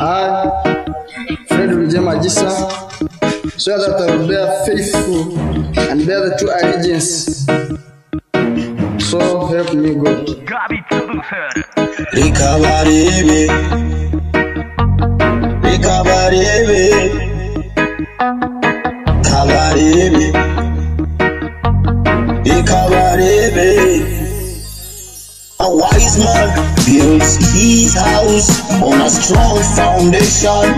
I, Fred Rujema Gisa, swear that I will bear faithful and bear the true allegiance. So help me God. Rikabarebe, a wise man builds his house on a strong foundation.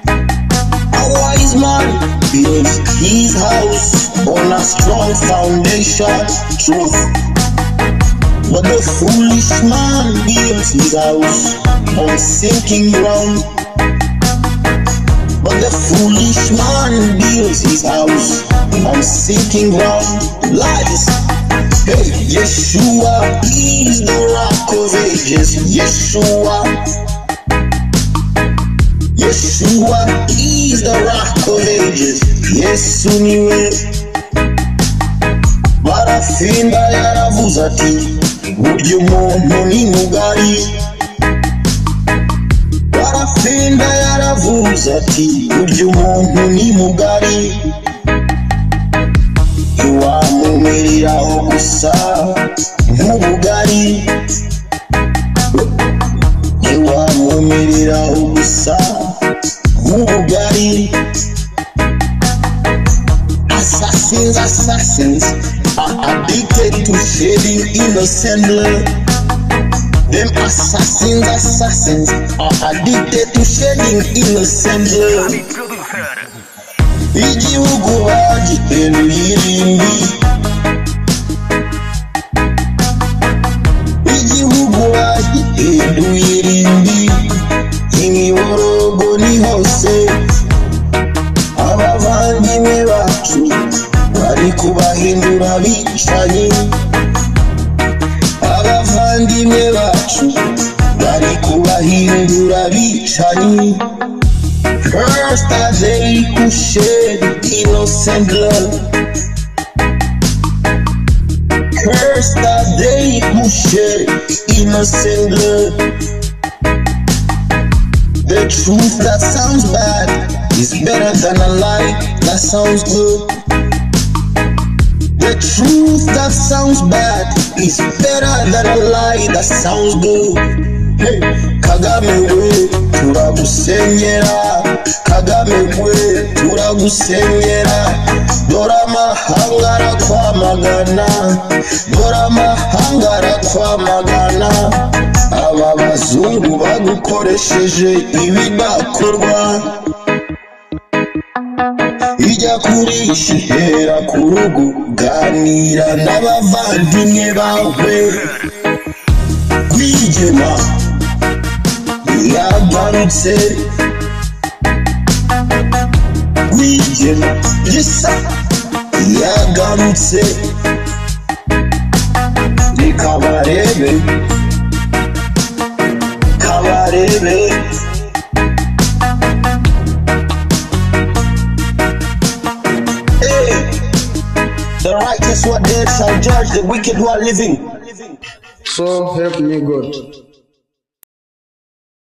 A wise man builds his house on a strong foundation. Truth. But the foolish man builds his house on sinking ground. But the foolish man builds his house on sinking ground. Lies. Hey, Yeshua is the rock of ages. Yeshua is the rock of ages. Yesu niwe. Barafinda yaravuze ati burya umuntu ni mugari. Barafinda yaravuze ati burya umuntu ni mugari. Ntiwamumiriraho gusa nk'ubugari. Ntiwamumiriraho gusa nk'ubugari. Assassins are addicted to shedding innocent blood. Them assassins are addicted to shedding innocent blood. Igihugu bagiteruye irimbi. Igihugu bagiteruye irimbi. Imiborogo ni hose. Abavandimwe bacu bari kubahindura abicanyi. Abavandimwe bacu bari kubahindura abicanyi. Cursed are they who shed innocent blood. Cursed are they who shed innocent blood. The truth that sounds bad is better than a lie that sounds good. The truth that sounds bad is better than a lie that sounds good. Hey, Kagame we turagusenyera. Kagame we turagusenyera. Dore amahanga arakwamagana. Dore amahanga arakwamagana. Aba bazungu bagukoresheje ibidakorwa. Ijya kurisha ihera ku rugo. Ganira n'abavandimwe bawe. Rwigema yagarutse. Rwigema Gisa yagarutse. Kabarebe. The righteous who are dead shall judge the wicked who are living. So help me God.